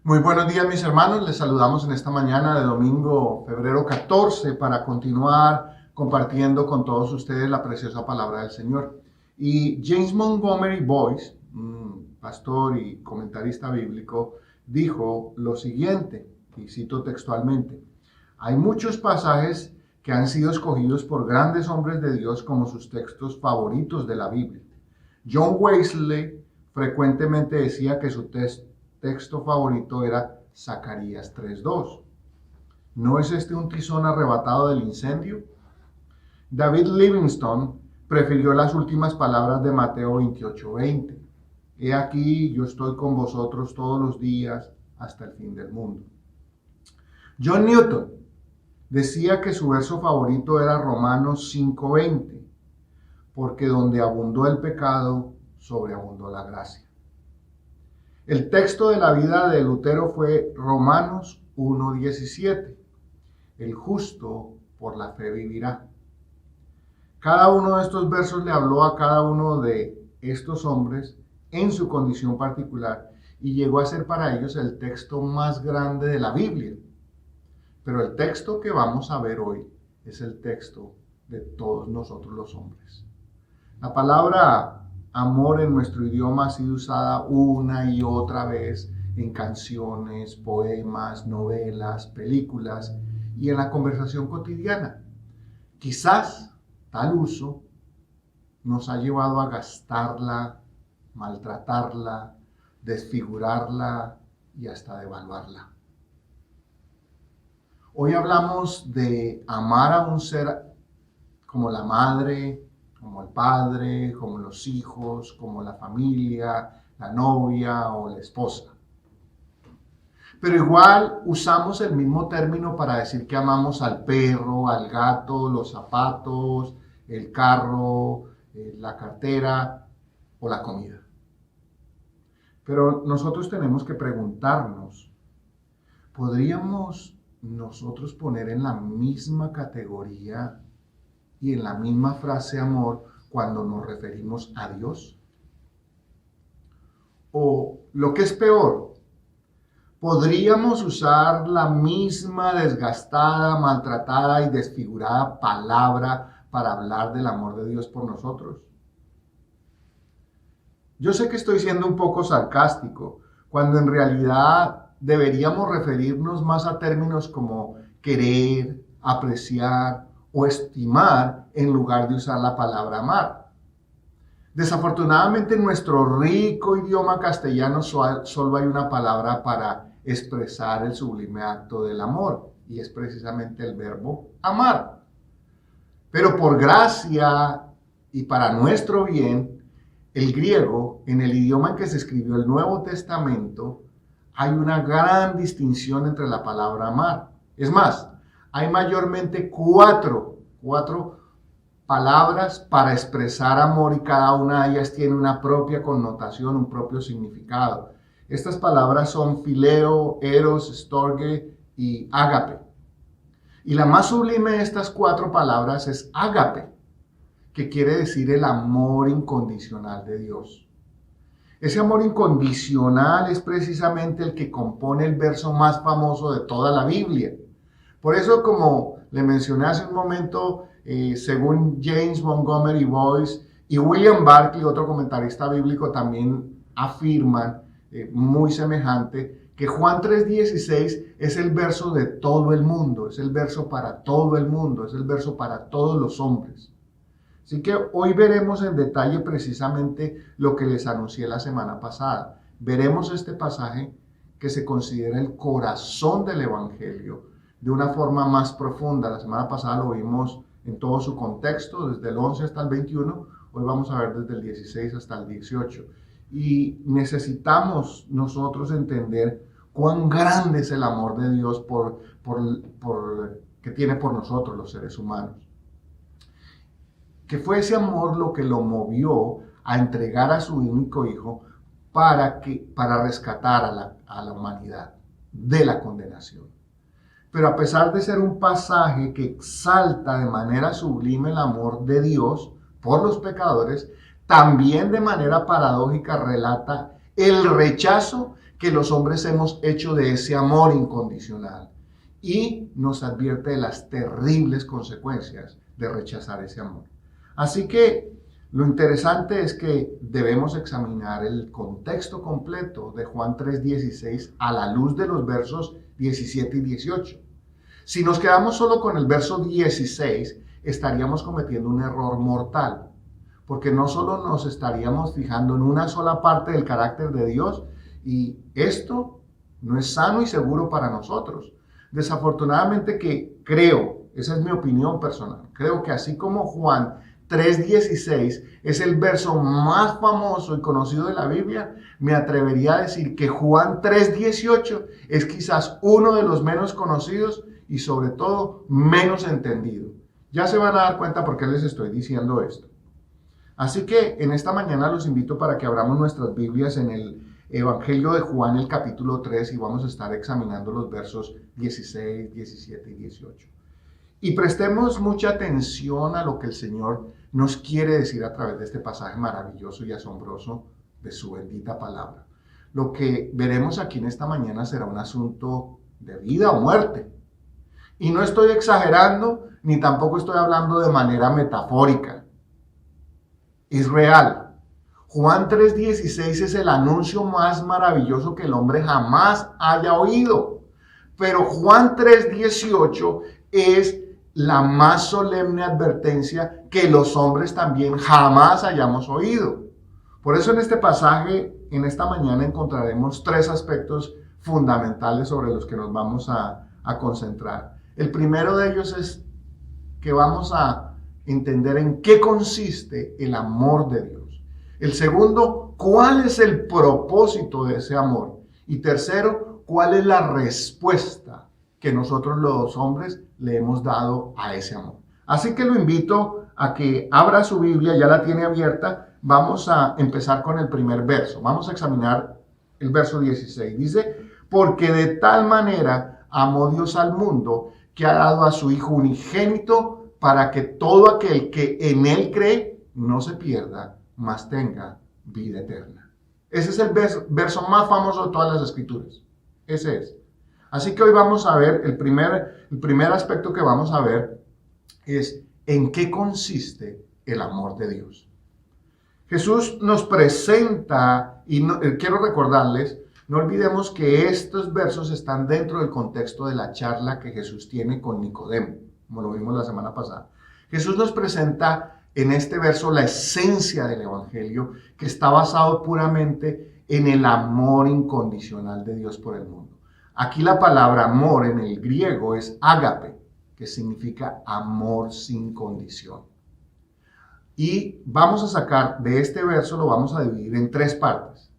Muy buenos días, mis hermanos. Les saludamos en esta mañana de domingo, febrero 14, para continuar compartiendo con todos ustedes la preciosa palabra del Señor. Y James Montgomery Boyce, un pastor y comentarista bíblico, dijo lo siguiente, y cito textualmente: hay muchos pasajes que han sido escogidos por grandes hombres de Dios como sus textos favoritos de la Biblia. John Wesley frecuentemente decía que su texto favorito era Zacarías 3:2. ¿No es este un tizón arrebatado del incendio? David Livingstone prefirió las últimas palabras de Mateo 28:20. He aquí, yo estoy con vosotros todos los días hasta el fin del mundo. John Newton decía que su verso favorito era Romanos 5:20, porque donde abundó el pecado, sobreabundó la gracia. El texto de la vida de Lutero fue Romanos 1:17. El justo por la fe vivirá. Cada uno de estos versos le habló a cada uno de estos hombres en su condición particular y llegó a ser para ellos el texto más grande de la Biblia. Pero el texto que vamos a ver hoy es el texto de todos nosotros los hombres. La palabra amor en nuestro idioma ha sido usada una y otra vez en canciones, poemas, novelas, películas y en la conversación cotidiana. Quizás tal uso nos ha llevado a gastarla, maltratarla, desfigurarla y hasta devaluarla. Hoy hablamos de amar a un ser como la madre, como el padre, como los hijos, como la familia, la novia o la esposa. Pero igual usamos el mismo término para decir que amamos al perro, al gato, los zapatos, el carro, la cartera o la comida. Pero nosotros tenemos que preguntarnos, ¿podríamos nosotros poner en la misma categoría y en la misma frase amor cuando nos referimos a Dios? O lo que es peor, ¿podríamos usar la misma desgastada, maltratada y desfigurada palabra para hablar del amor de Dios por nosotros? Yo sé que estoy siendo un poco sarcástico, cuando en realidad deberíamos referirnos más a términos como querer, apreciar o estimar en lugar de usar la palabra amar. Desafortunadamente en nuestro rico idioma castellano solo hay una palabra para expresar el sublime acto del amor y es precisamente el verbo amar. Pero por gracia y para nuestro bien, el griego, en el idioma en que se escribió el Nuevo Testamento, hay una gran distinción entre la palabra amar. Es más, hay mayormente cuatro palabras para expresar amor y cada una de ellas tiene una propia connotación, un propio significado. Estas palabras son phileo, eros, storge y ágape. Y la más sublime de estas cuatro palabras es ágape, que quiere decir el amor incondicional de Dios. Ese amor incondicional es precisamente el que compone el verso más famoso de toda la Biblia. Por eso, como le mencioné hace un momento, según James Montgomery Boyce y William Barclay, otro comentarista bíblico, también afirman muy semejante que Juan 3:16 es el verso de todo el mundo, es el verso para todo el mundo, es el verso para todos los hombres. Así que hoy veremos en detalle precisamente lo que les anuncié la semana pasada. Veremos este pasaje que se considera el corazón del Evangelio de una forma más profunda. La semana pasada lo vimos en todo su contexto, desde el 11 hasta el 21. Hoy vamos a ver desde el 16 hasta el 18. Y necesitamos nosotros entender cuán grande es el amor de Dios que tiene por nosotros los seres humanos. Que fue ese amor lo que lo movió a entregar a su único hijo para rescatar a la humanidad de la condenación. Pero a pesar de ser un pasaje que exalta de manera sublime el amor de Dios por los pecadores, también de manera paradójica relata el rechazo que los hombres hemos hecho de ese amor incondicional y nos advierte de las terribles consecuencias de rechazar ese amor. Así que lo interesante es que debemos examinar el contexto completo de Juan 3:16 a la luz de los versos 17 y 18. Si nos quedamos solo con el verso 16, estaríamos cometiendo un error mortal, porque no solo nos estaríamos fijando en una sola parte del carácter de Dios, y esto no es sano y seguro para nosotros. Desafortunadamente esa es mi opinión personal, creo que así como Juan 3:16 es el verso más famoso y conocido de la Biblia, me atrevería a decir que Juan 3:18 es quizás uno de los menos conocidos y sobre todo menos entendido. Ya se van a dar cuenta por qué les estoy diciendo esto. Así que en esta mañana los invito para que abramos nuestras Biblias en el Evangelio de Juan, el capítulo 3, y vamos a estar examinando los versos 16, 17 y 18. Y prestemos mucha atención a lo que el Señor nos quiere decir a través de este pasaje maravilloso y asombroso de su bendita palabra. Lo que veremos aquí en esta mañana será un asunto de vida o muerte. Y no estoy exagerando, ni tampoco estoy hablando de manera metafórica. Es real. Juan 3:16 es el anuncio más maravilloso que el hombre jamás haya oído. Pero Juan 3:18 es la más solemne advertencia que los hombres también jamás hayamos oído. Por eso en este pasaje, en esta mañana, encontraremos tres aspectos fundamentales sobre los que nos vamos a concentrar. El primero de ellos es que vamos a entender en qué consiste el amor de Dios. El segundo, cuál es el propósito de ese amor. Y tercero, cuál es la respuesta que nosotros los hombres le hemos dado a ese amor. Así que lo invito a que abra su Biblia, ya la tiene abierta. Vamos a empezar con el primer verso. Vamos a examinar el verso 16. Dice, porque de tal manera amó Dios al mundo que ha dado a su Hijo unigénito para que todo aquel que en Él cree no se pierda, mas tenga vida eterna. Ese es el verso más famoso de todas las Escrituras. Ese es. Así que hoy vamos a ver, el primer aspecto que vamos a ver es en qué consiste el amor de Dios. Jesús nos presenta, y quiero recordarles, no olvidemos que estos versos están dentro del contexto de la charla que Jesús tiene con Nicodemo, como lo vimos la semana pasada. Jesús nos presenta en este verso la esencia del Evangelio, que está basado puramente en el amor incondicional de Dios por el mundo. Aquí la palabra amor en el griego es ágape, que significa amor sin condición. Y vamos a sacar de este verso, lo vamos a dividir en tres partes,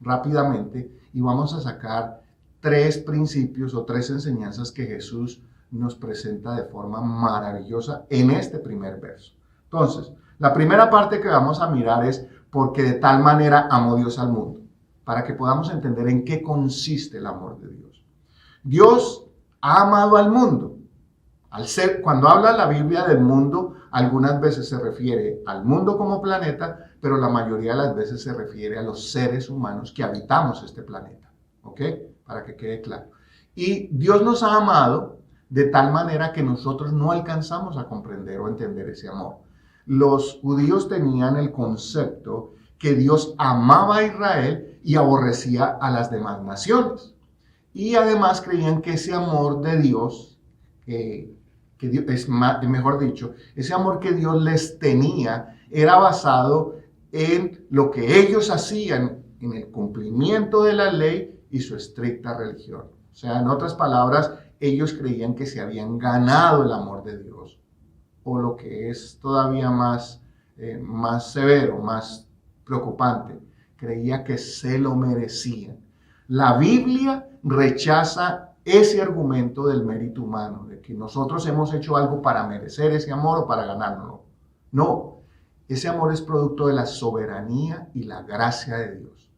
rápidamente, y vamos a sacar tres principios o tres enseñanzas que Jesús nos presenta de forma maravillosa en este primer verso. Entonces, la primera parte que vamos a mirar es porque de tal manera amó Dios al mundo, para que podamos entender en qué consiste el amor de Dios. Dios ha amado al mundo. Cuando habla la Biblia del mundo, algunas veces se refiere al mundo como planeta, pero la mayoría de las veces se refiere a los seres humanos que habitamos este planeta. ¿Ok? Para que quede claro. Y Dios nos ha amado de tal manera que nosotros no alcanzamos a comprender o entender ese amor. Los judíos tenían el concepto que Dios amaba a Israel y aborrecía a las demás naciones. Y además creían que ese amor de Dios, mejor dicho, ese amor que Dios les tenía era basado en lo que ellos hacían, en el cumplimiento de la ley y su estricta religión. O sea, en otras palabras, ellos creían que se habían ganado el amor de Dios. O lo que es todavía más severo, más preocupante, creía que se lo merecían. La Biblia rechaza ese argumento del mérito humano, de que nosotros hemos hecho algo para merecer ese amor o para ganárnoslo. No, ese amor es producto de la soberanía y la gracia de Dios.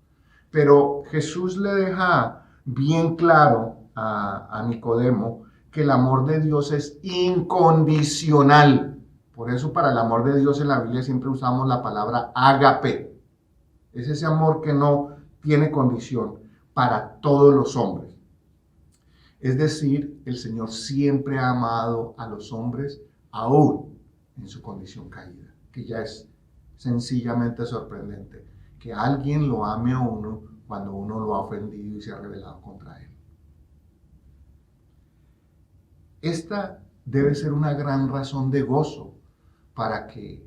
Pero Jesús le deja bien claro a Nicodemo que el amor de Dios es incondicional. Por eso para el amor de Dios en la Biblia siempre usamos la palabra ágape. Es ese amor que no tiene condición. para todos los hombres. Es decir, el Señor siempre ha amado a los hombres aún en su condición caída, que ya es sencillamente sorprendente, que alguien lo ame a uno cuando uno lo ha ofendido y se ha rebelado contra él. Esta debe ser una gran razón de gozo para que,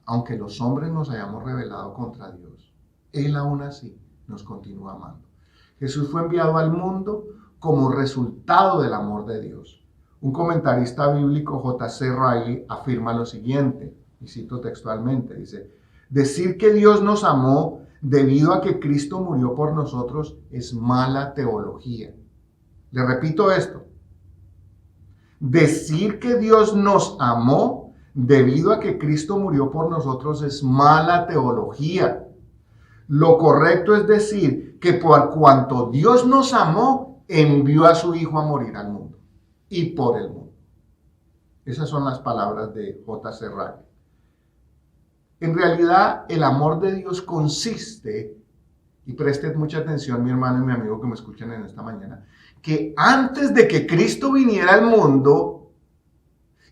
aunque los hombres nos hayamos rebelado contra Dios, Él aún así nos continúa amando. Jesús fue enviado al mundo como resultado del amor de Dios. Un comentarista bíblico, J.C. Riley, afirma lo siguiente, y cito textualmente, dice: decir que Dios nos amó debido a que Cristo murió por nosotros es mala teología. Le repito esto. Decir que Dios nos amó debido a que Cristo murió por nosotros es mala teología. Lo correcto es decir que por cuanto Dios nos amó, envió a su Hijo a morir al mundo y por el mundo. Esas son las palabras de J.C. Riley. En realidad, el amor de Dios consiste, y presten mucha atención mi hermano y mi amigo que me escuchan en esta mañana, que antes de que Cristo viniera al mundo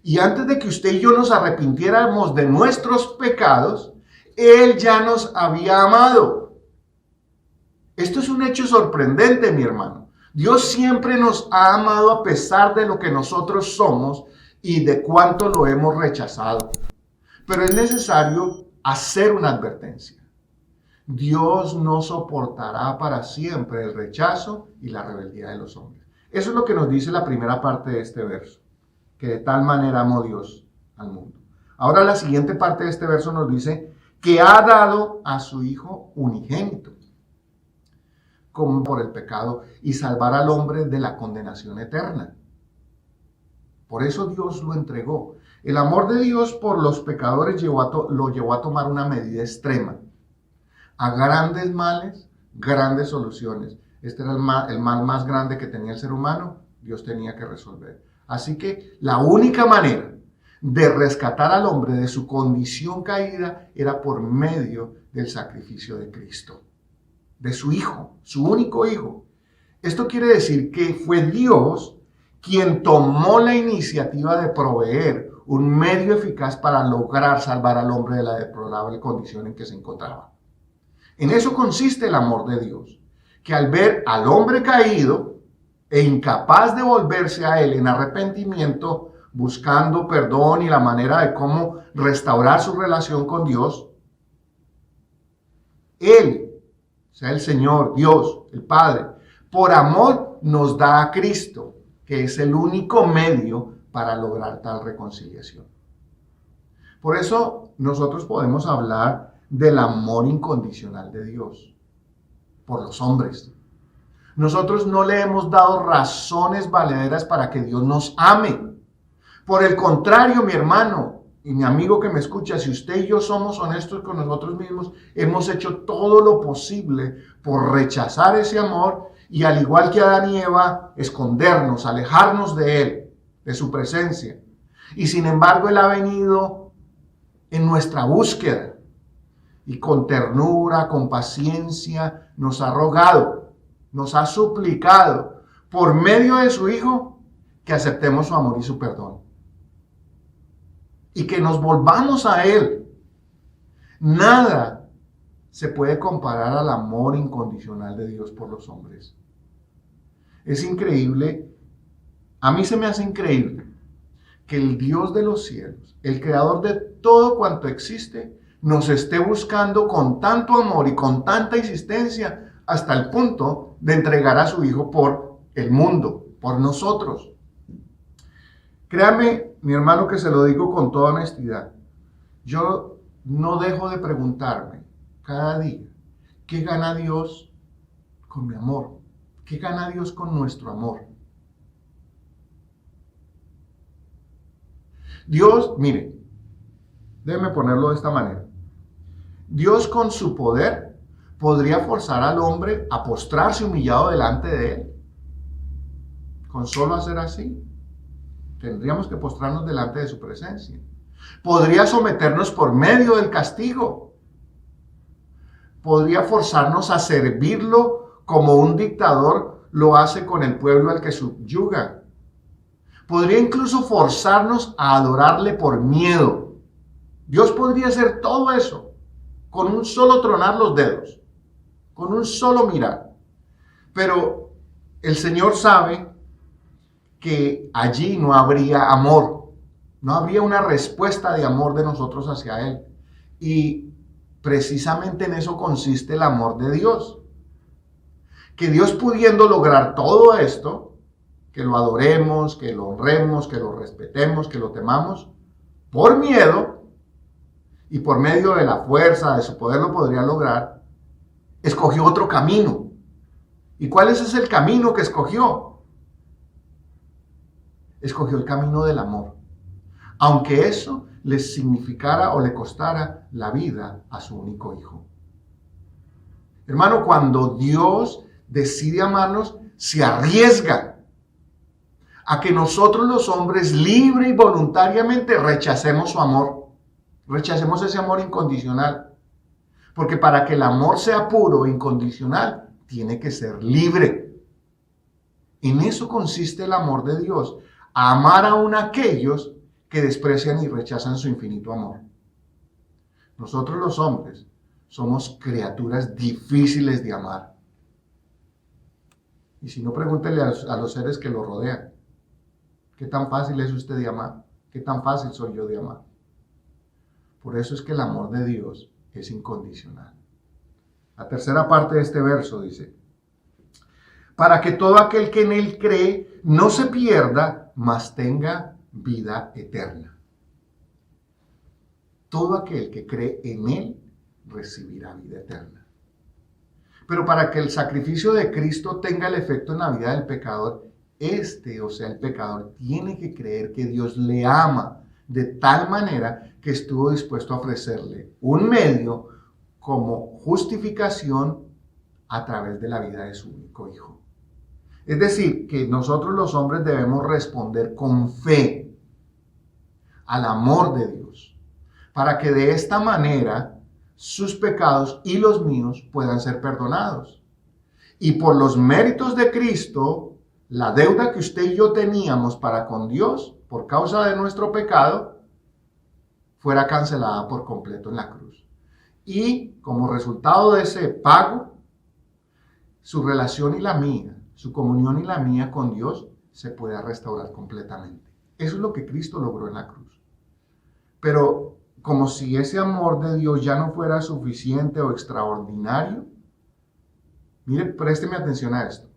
y antes de que usted y yo nos arrepintiéramos de nuestros pecados, Él ya nos había amado. Esto es un hecho sorprendente, mi hermano. Dios siempre nos ha amado a pesar de lo que nosotros somos y de cuánto lo hemos rechazado. Pero es necesario hacer una advertencia. Dios no soportará para siempre el rechazo y la rebeldía de los hombres. Eso es lo que nos dice la primera parte de este verso, que de tal manera amó Dios al mundo. Ahora la siguiente parte de este verso nos dice que ha dado a su Hijo unigénito, como por el pecado, y salvar al hombre de la condenación eterna. Por eso Dios lo entregó. El amor de Dios por los pecadores lo llevó a tomar una medida extrema. A grandes males, grandes soluciones. Este era el mal más grande que tenía el ser humano, Dios tenía que resolver. Así que la única manera de rescatar al hombre de su condición caída era por medio del sacrificio de Cristo, de su Hijo, su único Hijo. Esto quiere decir que fue Dios quien tomó la iniciativa de proveer un medio eficaz para lograr salvar al hombre de la deplorable condición en que se encontraba. En eso consiste el amor de Dios, que al ver al hombre caído e incapaz de volverse a Él en arrepentimiento, buscando perdón y la manera de cómo restaurar su relación con Dios, Él, o sea, el Señor, Dios, el Padre, por amor nos da a Cristo, que es el único medio para lograr tal reconciliación. Por eso nosotros podemos hablar del amor incondicional de Dios por los hombres. Nosotros no le hemos dado razones valederas para que Dios nos ame. Por el contrario, mi hermano y mi amigo que me escucha, si usted y yo somos honestos con nosotros mismos, hemos hecho todo lo posible por rechazar ese amor y, al igual que Adán y Eva, escondernos, alejarnos de Él, de su presencia. Y sin embargo, Él ha venido en nuestra búsqueda y con ternura, con paciencia, nos ha rogado, nos ha suplicado por medio de su Hijo que aceptemos su amor y su perdón y que nos volvamos a Él. Nada se puede comparar al amor incondicional de Dios por los hombres. Es increíble, a mí se me hace increíble que el Dios de los cielos, el creador de todo cuanto existe, nos esté buscando con tanto amor y con tanta insistencia hasta el punto de entregar a su Hijo por el mundo, por nosotros. Créame, mi hermano, que se lo digo con toda honestidad. Yo no dejo de preguntarme cada día, ¿qué gana Dios con mi amor? ¿Qué gana Dios con nuestro amor? Dios, mire, déjeme ponerlo de esta manera. Dios con su poder podría forzar al hombre a postrarse humillado delante de Él. Con solo hacer así, tendríamos que postrarnos delante de su presencia. Podría someternos por medio del castigo. podría forzarnos a servirlo como un dictador lo hace con el pueblo al que subyuga. Podría incluso forzarnos a adorarle por miedo. Dios podría hacer todo eso con un solo tronar los dedos, con un solo mirar. Pero el Señor sabe que allí no habría amor, no habría una respuesta de amor de nosotros hacia Él. Y precisamente en eso consiste el amor de Dios. Que Dios, pudiendo lograr todo esto, que lo adoremos, que lo honremos, que lo respetemos, que lo temamos, por miedo y por medio de la fuerza de su poder lo podría lograr, escogió otro camino. ¿Y cuál es ese el camino que escogió? Escogió el camino del amor, aunque eso le significara o le costara la vida a su único hijo. Hermano, cuando Dios decide amarnos, se arriesga a que nosotros los hombres libre y voluntariamente rechacemos su amor, rechacemos ese amor incondicional, porque para que el amor sea puro e incondicional, tiene que ser libre. En eso consiste el amor de Dios, a amar aún a aquellos que desprecian y rechazan su infinito amor. Nosotros los hombres somos criaturas difíciles de amar. Y si no, pregúntele a los seres que lo rodean. ¿Qué tan fácil es usted de amar? ¿Qué tan fácil soy yo de amar? Por eso es que el amor de Dios es incondicional. La tercera parte de este verso dice: para que todo aquel que en Él cree no se pierda, mas tenga vida eterna. Todo aquel que cree en Él recibirá vida eterna. Pero para que el sacrificio de Cristo tenga el efecto en la vida del pecador, o sea, el pecador, tiene que creer que Dios le ama de tal manera que estuvo dispuesto a ofrecerle un medio como justificación a través de la vida de su único hijo. Es decir, que nosotros los hombres debemos responder con fe al amor de Dios, para que de esta manera sus pecados y los míos puedan ser perdonados. Y por los méritos de Cristo, la deuda que usted y yo teníamos para con Dios, por causa de nuestro pecado, fuera cancelada por completo en la cruz. Y como resultado de ese pago, su relación y la mía, su comunión y la mía con Dios se pueda restaurar completamente. Eso es lo que Cristo logró en la cruz. Pero como si ese amor de Dios ya no fuera suficiente o extraordinario, mire, présteme atención a esto.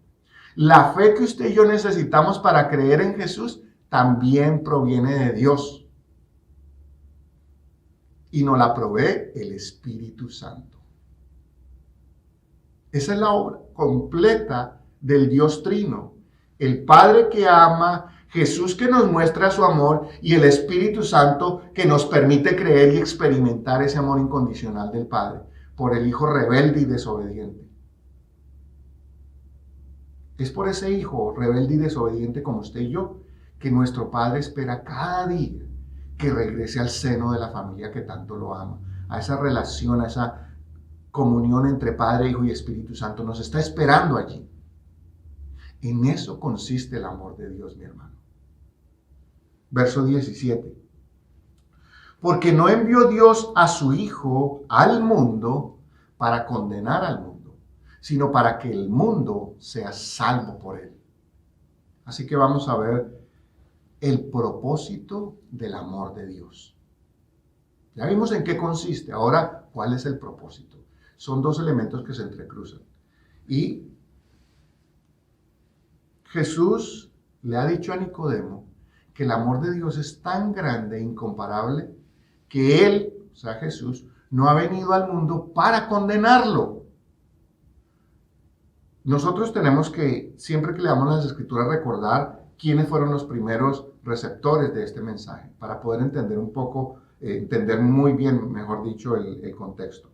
La fe que usted y yo necesitamos para creer en Jesús también proviene de Dios. Y nos la provee el Espíritu Santo. Esa es la obra completa del Dios Trino. El Padre que ama, Jesús que nos muestra su amor y el Espíritu Santo que nos permite creer y experimentar ese amor incondicional del Padre por el Hijo rebelde y desobediente. Es por ese Hijo rebelde y desobediente como usted y yo que nuestro Padre espera cada día que regrese al seno de la familia que tanto lo ama, a esa relación, a esa comunión entre Padre, Hijo y Espíritu Santo. Nos está esperando allí. En eso consiste el amor de Dios, mi hermano. Verso 17. Porque no envió Dios a su Hijo al mundo para condenar al mundo, sino para que el mundo sea salvo por él. Así que vamos a ver el propósito del amor de Dios. Ya vimos en qué consiste. Ahora, ¿cuál es el propósito? Son dos elementos que se entrecruzan. Y Jesús le ha dicho a Nicodemo que el amor de Dios es tan grande e incomparable que Él, o sea Jesús, no ha venido al mundo para condenarlo. Nosotros tenemos que, siempre que leamos las Escrituras, recordar quiénes fueron los primeros receptores de este mensaje, para poder entender un poco, entender muy bien, mejor dicho, el contexto.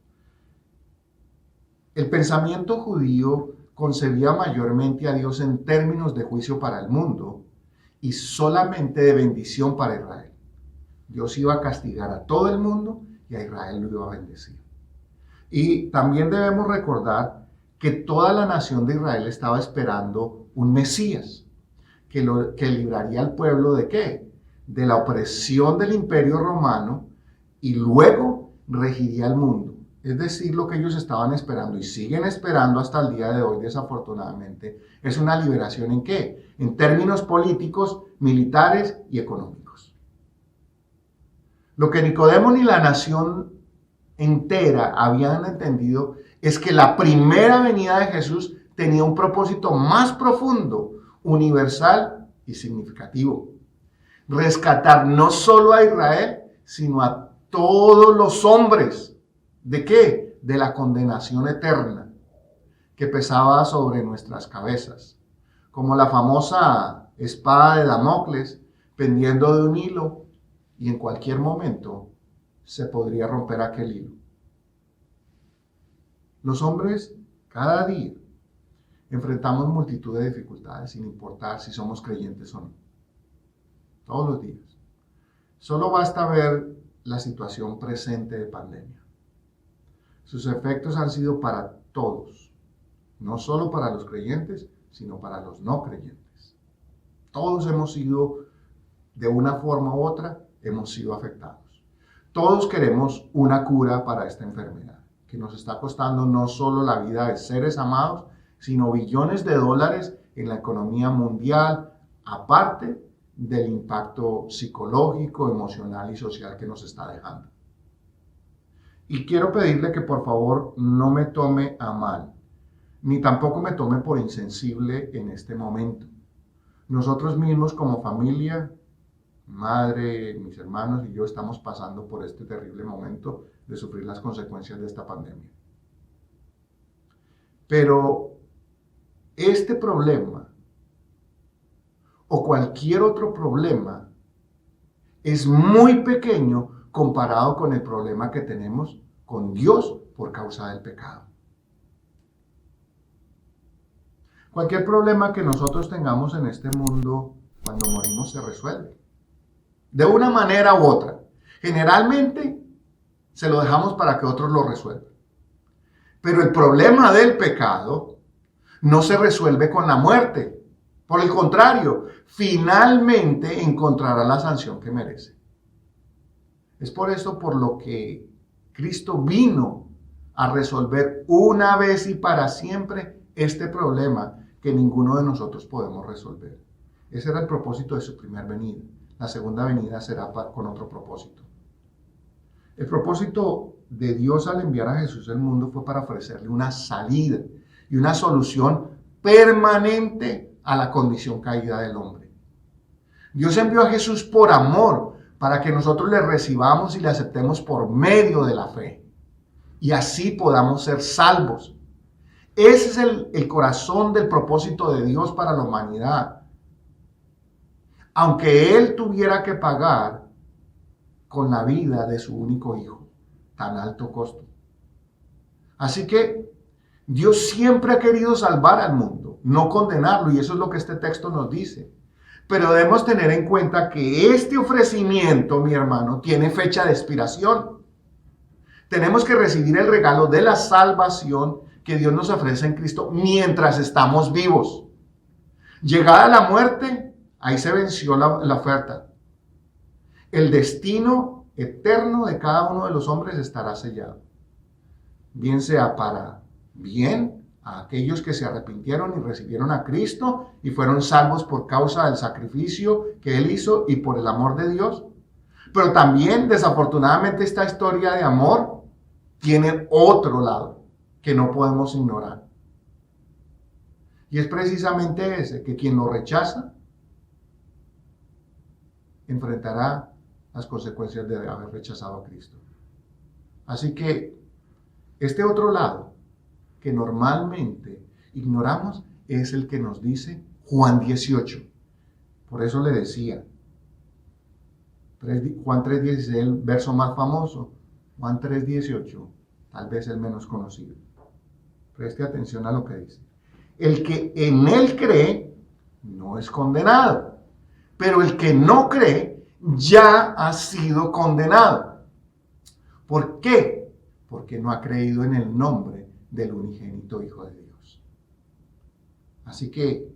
El pensamiento judío concebía mayormente a Dios en términos de juicio para el mundo y solamente de bendición para Israel. Dios iba a castigar a todo el mundo y a Israel lo iba a bendecir. Y también debemos recordar que toda la nación de Israel estaba esperando un Mesías, que libraría al pueblo ¿de qué? De la opresión del Imperio Romano y luego regiría el mundo. Es decir, lo que ellos estaban esperando y siguen esperando hasta el día de hoy, desafortunadamente, es una liberación ¿en qué? En términos políticos, militares y económicos. Lo que Nicodemo ni la nación entera habían entendido es que la primera venida de Jesús tenía un propósito más profundo, universal y significativo. Rescatar no solo a Israel, sino a todos los hombres. ¿De qué? De la condenación eterna que pesaba sobre nuestras cabezas. Como la famosa espada de Damocles pendiendo de un hilo, y en cualquier momento se podría romper aquel hilo. Los hombres cada día enfrentamos multitud de dificultades sin importar si somos creyentes o no. Todos los días. Solo basta ver la situación presente de pandemia. Sus efectos han sido para todos, no solo para los creyentes, sino para los no creyentes. Todos hemos sido, de una forma u otra, hemos sido afectados. Todos queremos una cura para esta enfermedad, que nos está costando no solo la vida de seres amados, sino billones de dólares en la economía mundial, aparte del impacto psicológico, emocional y social que nos está dejando. Y quiero pedirle que por favor no me tome a mal, ni tampoco me tome por insensible en este momento. Nosotros mismos como familia, madre, mis hermanos y yo estamos pasando por este terrible momento de sufrir las consecuencias de esta pandemia. Pero este problema o cualquier otro problema es muy pequeño comparado con el problema que tenemos con Dios por causa del pecado. Cualquier problema que nosotros tengamos en este mundo, cuando morimos se resuelve. De una manera u otra. Generalmente se lo dejamos para que otros lo resuelvan. Pero el problema del pecado no se resuelve con la muerte. Por el contrario, finalmente encontrará la sanción que merece. Es por esto por lo que Cristo vino a resolver una vez y para siempre este problema que ninguno de nosotros podemos resolver. Ese era el propósito de su primera venida. La segunda venida será con otro propósito. El propósito de Dios al enviar a Jesús al mundo fue para ofrecerle una salida y una solución permanente a la condición caída del hombre. Dios envió a Jesús por amor, para que nosotros le recibamos y le aceptemos por medio de la fe. Y así podamos ser salvos. Ese es el corazón del propósito de Dios para la humanidad. Aunque Él tuviera que pagar con la vida de su único hijo, tan alto costo. Así que Dios siempre ha querido salvar al mundo, no condenarlo, y eso es lo que este texto nos dice. Pero debemos tener en cuenta que este ofrecimiento, mi hermano, tiene fecha de expiración. Tenemos que recibir el regalo de la salvación que Dios nos ofrece en Cristo mientras estamos vivos. Llegada la muerte, ahí se venció la oferta. El destino eterno de cada uno de los hombres estará sellado. Bien sea para bien a aquellos que se arrepintieron y recibieron a Cristo y fueron salvos por causa del sacrificio que Él hizo y por el amor de Dios. Pero también, desafortunadamente, esta historia de amor tiene otro lado que no podemos ignorar. Y es precisamente ese, que quien lo rechaza enfrentará las consecuencias de haber rechazado a Cristo. Así que este otro lado que normalmente ignoramos es el que nos dice Juan 18. Por eso le decía, Juan 3:16 es el verso más famoso, Juan 3:18, tal vez el menos conocido. Preste atención a lo que dice. El que en Él cree no es condenado, pero el que no cree ya ha sido condenado. ¿Por qué? porque no ha creído en el nombre del unigénito Hijo de Dios. Así que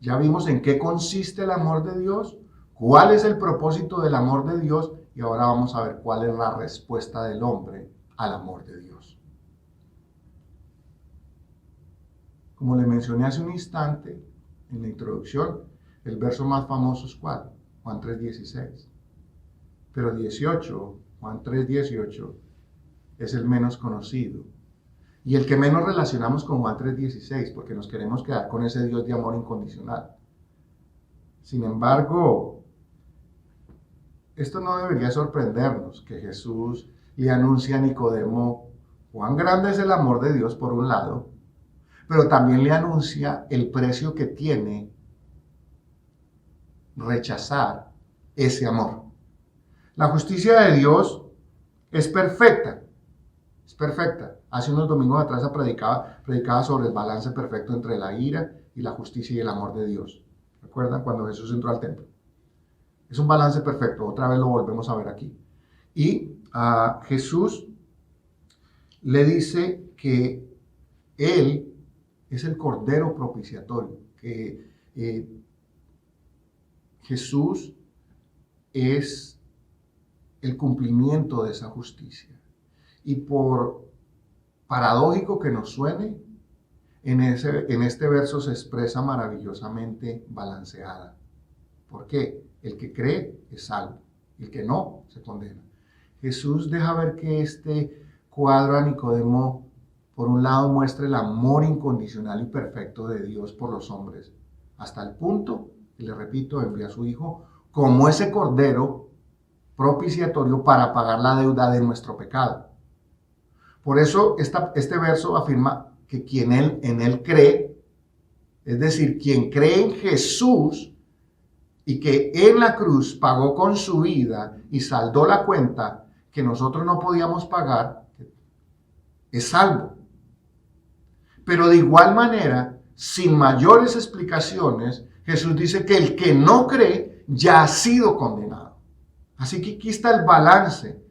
ya vimos en qué consiste el amor de Dios, cuál es el propósito del amor de Dios, y ahora vamos a ver cuál es la respuesta del hombre al amor de Dios. Como le mencioné hace un instante en la introducción, el verso más famoso es ¿cuál? Juan 3:16. Pero 18, Juan 3:18, es el menos conocido. Y el que menos relacionamos con Juan 3:16, porque nos queremos quedar con ese Dios de amor incondicional. Sin embargo, esto no debería sorprendernos, que Jesús le anuncia a Nicodemo cuán grande es el amor de Dios por un lado, pero también le anuncia el precio que tiene rechazar ese amor. La justicia de Dios es perfecta. Es perfecta. Hace unos domingos atrás predicaba sobre el balance perfecto entre la ira y la justicia y el amor de Dios. ¿Recuerdan cuando Jesús entró al templo? Es un balance perfecto. Otra vez lo volvemos a ver aquí. Y a Jesús le dice que Él es el Cordero propiciatorio. Que Jesús es el cumplimiento de esa justicia. Y por paradójico que nos suene, en este verso se expresa maravillosamente balanceada. ¿Por qué? El que cree es salvo, el que no se condena. Jesús deja ver que este cuadro a Nicodemo, por un lado, muestra el amor incondicional y perfecto de Dios por los hombres, hasta el punto, y le repito, envía a su Hijo como ese Cordero propiciatorio para pagar la deuda de nuestro pecado. Por eso este verso afirma que quien en él cree, es decir, quien cree en Jesús y que en la cruz pagó con su vida y saldó la cuenta que nosotros no podíamos pagar, es salvo. Pero de igual manera, sin mayores explicaciones, Jesús dice que el que no cree ya ha sido condenado. Así que aquí está el balance.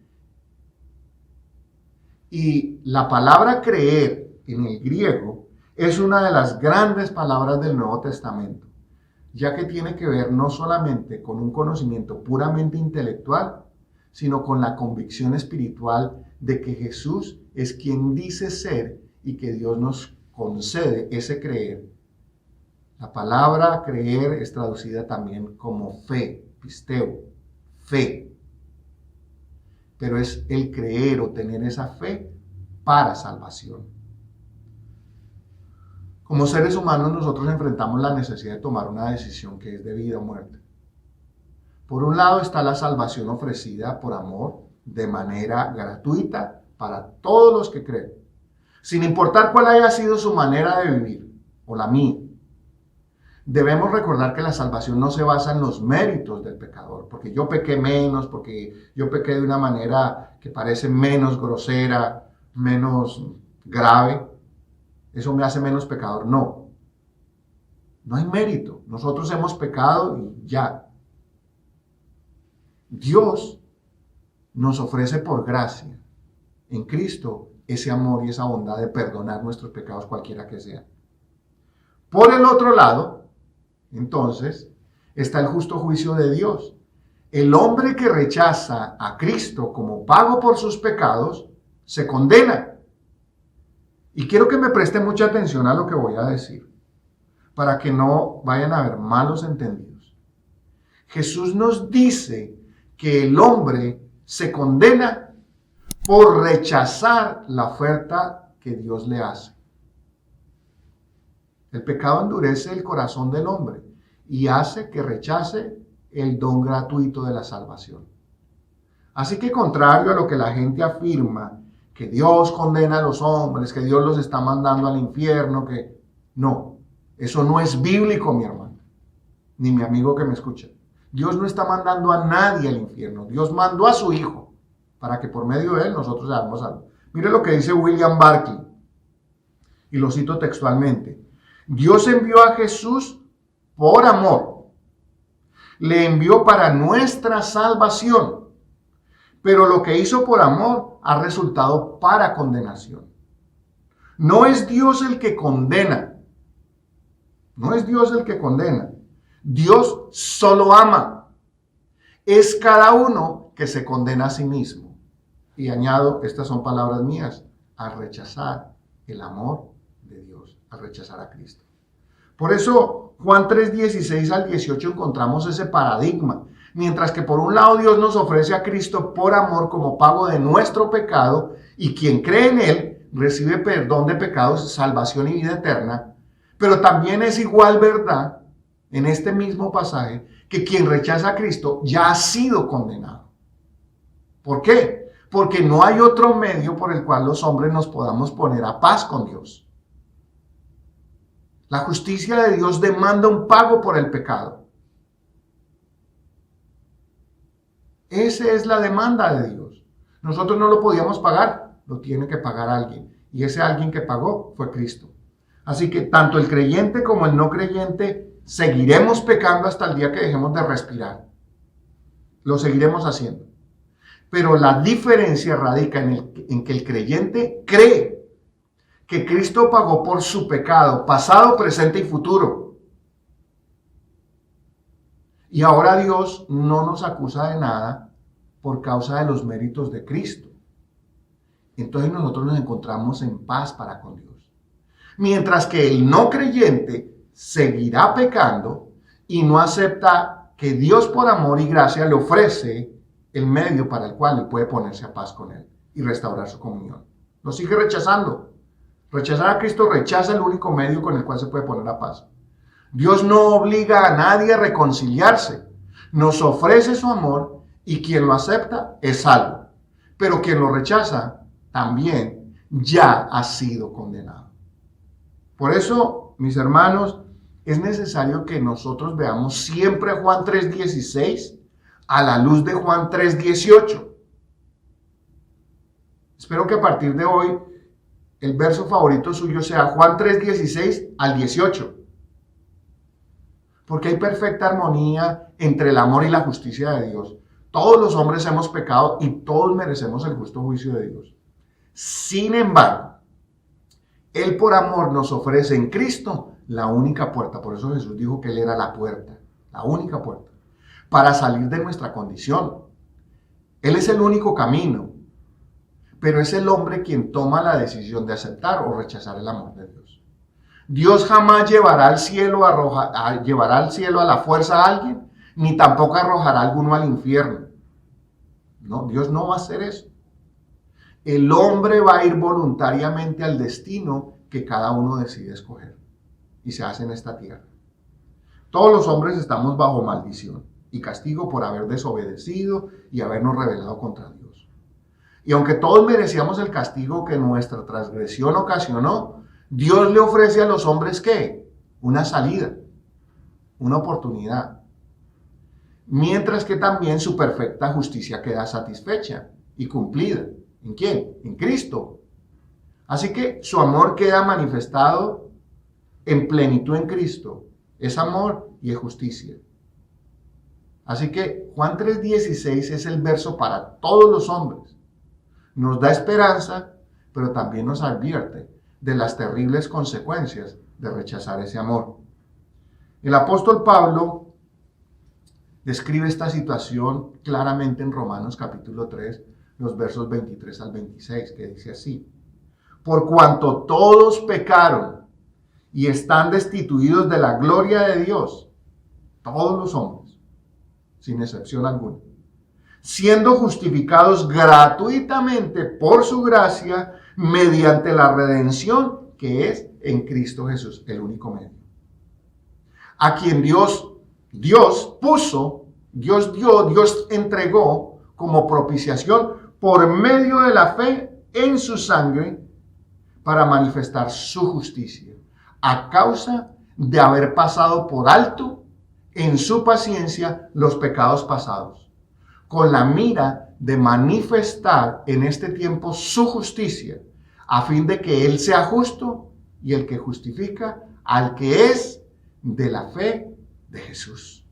Y la palabra creer en el griego es una de las grandes palabras del Nuevo Testamento, ya que tiene que ver no solamente con un conocimiento puramente intelectual, sino con la convicción espiritual de que Jesús es quien dice ser y que Dios nos concede ese creer. La palabra creer es traducida también como fe, pisteo, fe. Pero es el creer o tener esa fe para salvación. Como seres humanos nosotros enfrentamos la necesidad de tomar una decisión que es de vida o muerte. Por un lado está la salvación ofrecida por amor de manera gratuita para todos los que creen, sin importar cuál haya sido su manera de vivir o la mía. Debemos recordar que la salvación no se basa en los méritos del pecador, porque yo pequé menos, porque yo pequé de una manera que parece menos grosera, menos grave, eso me hace menos pecador. No hay mérito. Nosotros hemos pecado y ya. Dios nos ofrece por gracia en Cristo ese amor y esa bondad de perdonar nuestros pecados cualquiera que sean. Por el otro lado, entonces, está el justo juicio de Dios. El hombre que rechaza a Cristo como pago por sus pecados, se condena. Y quiero que me preste mucha atención a lo que voy a decir, para que no vayan a haber malos entendidos. Jesús nos dice que el hombre se condena por rechazar la oferta que Dios le hace. El pecado endurece el corazón del hombre y hace que rechace el don gratuito de la salvación. Así que contrario a lo que la gente afirma, que Dios condena a los hombres, que Dios los está mandando al infierno, que no, eso no es bíblico, mi hermano, ni mi amigo que me escucha. Dios no está mandando a nadie al infierno. Dios mandó a su Hijo para que por medio de él nosotros seamos salvos. Mire lo que dice William Barclay, y lo cito textualmente. Dios envió a Jesús por amor. Le envió para nuestra salvación. pero lo que hizo por amor ha resultado para condenación. No es Dios el que condena. No es Dios el que condena. Dios solo ama. Es cada uno que se condena a sí mismo. Y añado, estas son palabras mías, al rechazar el amor de Dios, al rechazar a Cristo. Por eso, Juan 3:16 al 18 encontramos ese paradigma. Mientras que por un lado Dios nos ofrece a Cristo por amor como pago de nuestro pecado, y quien cree en Él recibe perdón de pecados, salvación y vida eterna, pero también es igual verdad en este mismo pasaje que quien rechaza a Cristo ya ha sido condenado. ¿Por qué? Porque no hay otro medio por el cual los hombres nos podamos poner a paz con Dios. La justicia de Dios demanda un pago por el pecado. Esa es la demanda de Dios. Nosotros no lo podíamos pagar, lo tiene que pagar alguien. Y ese alguien que pagó fue Cristo. Así que tanto el creyente como el no creyente seguiremos pecando hasta el día que dejemos de respirar. Lo seguiremos haciendo. Pero la diferencia radica en que el creyente cree que Cristo pagó por su pecado, pasado, presente y futuro. Y ahora Dios no nos acusa de nada por causa de los méritos de Cristo. Entonces nosotros nos encontramos en paz para con Dios. Mientras que el no creyente seguirá pecando y no acepta que Dios por amor y gracia le ofrece el medio para el cual él puede ponerse a paz con Él y restaurar su comunión. Lo sigue rechazando. Rechazar a Cristo rechaza el único medio con el cual se puede poner a paz. Dios no obliga a nadie a reconciliarse. Nos ofrece su amor y quien lo acepta es salvo. Pero quien lo rechaza también ya ha sido condenado. Por eso, mis hermanos, es necesario que nosotros veamos siempre Juan 3:16 a la luz de Juan 3:18. Espero que a partir de hoy el verso favorito suyo sea Juan 3:16 al 18. Porque hay perfecta armonía entre el amor y la justicia de Dios. Todos los hombres hemos pecado y todos merecemos el justo juicio de Dios. Sin embargo, Él por amor nos ofrece en Cristo la única puerta. Por eso Jesús dijo que Él era la puerta, la única puerta, para salir de nuestra condición. Él es el único camino, pero es el hombre quien toma la decisión de aceptar o rechazar el amor de Dios. Dios jamás llevará al cielo a la fuerza a alguien, ni tampoco arrojará a alguno al infierno. No, Dios no va a hacer eso. El hombre va a ir voluntariamente al destino que cada uno decide escoger y se hace en esta tierra. Todos los hombres estamos bajo maldición y castigo por haber desobedecido y habernos rebelado contra Dios. Y aunque todos merecíamos el castigo que nuestra transgresión ocasionó, Dios le ofrece a los hombres ¿qué? Una salida, una oportunidad. Mientras que también su perfecta justicia queda satisfecha y cumplida. ¿En quién? En Cristo. Así que su amor queda manifestado en plenitud en Cristo. Es amor y es justicia. Así que Juan 3:16 es el verso para todos los hombres. Nos da esperanza, pero también nos advierte de las terribles consecuencias de rechazar ese amor. El apóstol Pablo describe esta situación claramente en Romanos capítulo 3, los versos 23 al 26, que dice así: por cuanto todos pecaron y están destituidos de la gloria de Dios, todos los hombres, sin excepción alguna, siendo justificados gratuitamente por su gracia mediante la redención que es en Cristo Jesús, el único medio. A quien Dios entregó como propiciación por medio de la fe en su sangre para manifestar su justicia, a causa de haber pasado por alto en su paciencia los pecados pasados, con la mira de manifestar en este tiempo su justicia, a fin de que Él sea justo y el que justifica al que es de la fe de Jesús.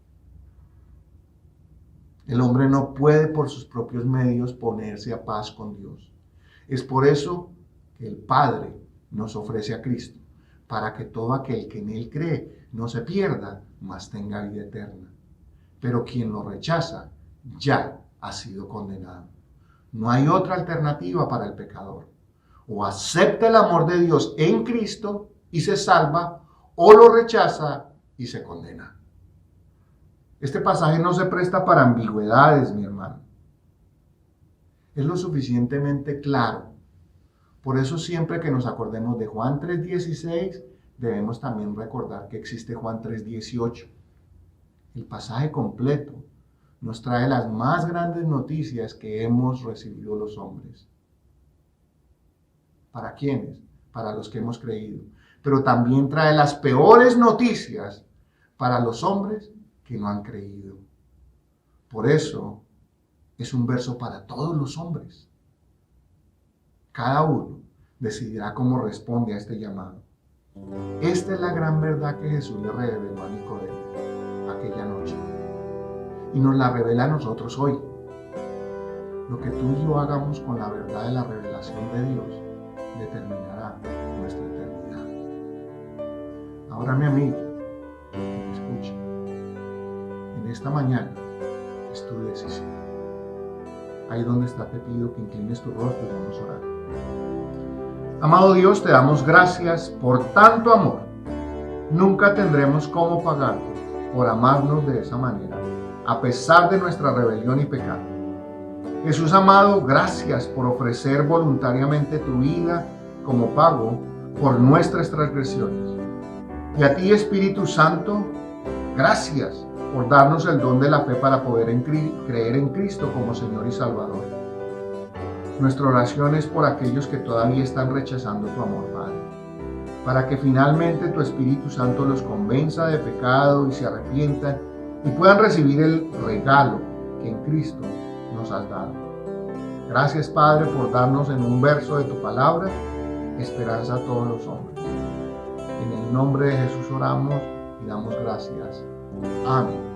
El hombre no puede por sus propios medios ponerse a paz con Dios. Es por eso que el Padre nos ofrece a Cristo, para que todo aquel que en Él cree no se pierda, mas tenga vida eterna. Pero quien lo rechaza ya ha sido condenado. No hay otra alternativa para el pecador. O acepta el amor de Dios en Cristo y se salva, o lo rechaza y se condena. Este pasaje no se presta para ambigüedades, mi hermano. Es lo suficientemente claro. Por eso siempre que nos acordemos de Juan 3:16, debemos también recordar que existe Juan 3:18. El pasaje completo nos trae las más grandes noticias que hemos recibido los hombres. ¿Para quiénes? Para los que hemos creído. Pero también trae las peores noticias para los hombres que no han creído. Por eso es un verso para todos los hombres. Cada uno decidirá cómo responde a este llamado. Esta es la gran verdad que Jesús le reveló a Nicodemo aquella noche. Y nos la revela a nosotros hoy. Lo que tú y yo hagamos con la verdad de la revelación de Dios determinará nuestra eternidad. Ahora, mi amigo, que me escucha, en esta mañana es tu decisión. Ahí donde está te pido que inclines tu rostro y vamos a orar. Amado Dios, te damos gracias por tanto amor. Nunca tendremos cómo pagarte por amarnos de esa manera, a pesar de nuestra rebelión y pecado. Jesús amado, gracias por ofrecer voluntariamente tu vida como pago por nuestras transgresiones. Y a ti, Espíritu Santo, gracias por darnos el don de la fe para poder creer en Cristo como Señor y Salvador. Nuestra oración es por aquellos que todavía están rechazando tu amor, Padre, para que finalmente tu Espíritu Santo los convenza de pecado y se arrepientan y puedan recibir el regalo que en Cristo nos has dado. Gracias, Padre, por darnos en un verso de tu palabra esperanza a todos los hombres. En el nombre de Jesús oramos y damos gracias. Amén.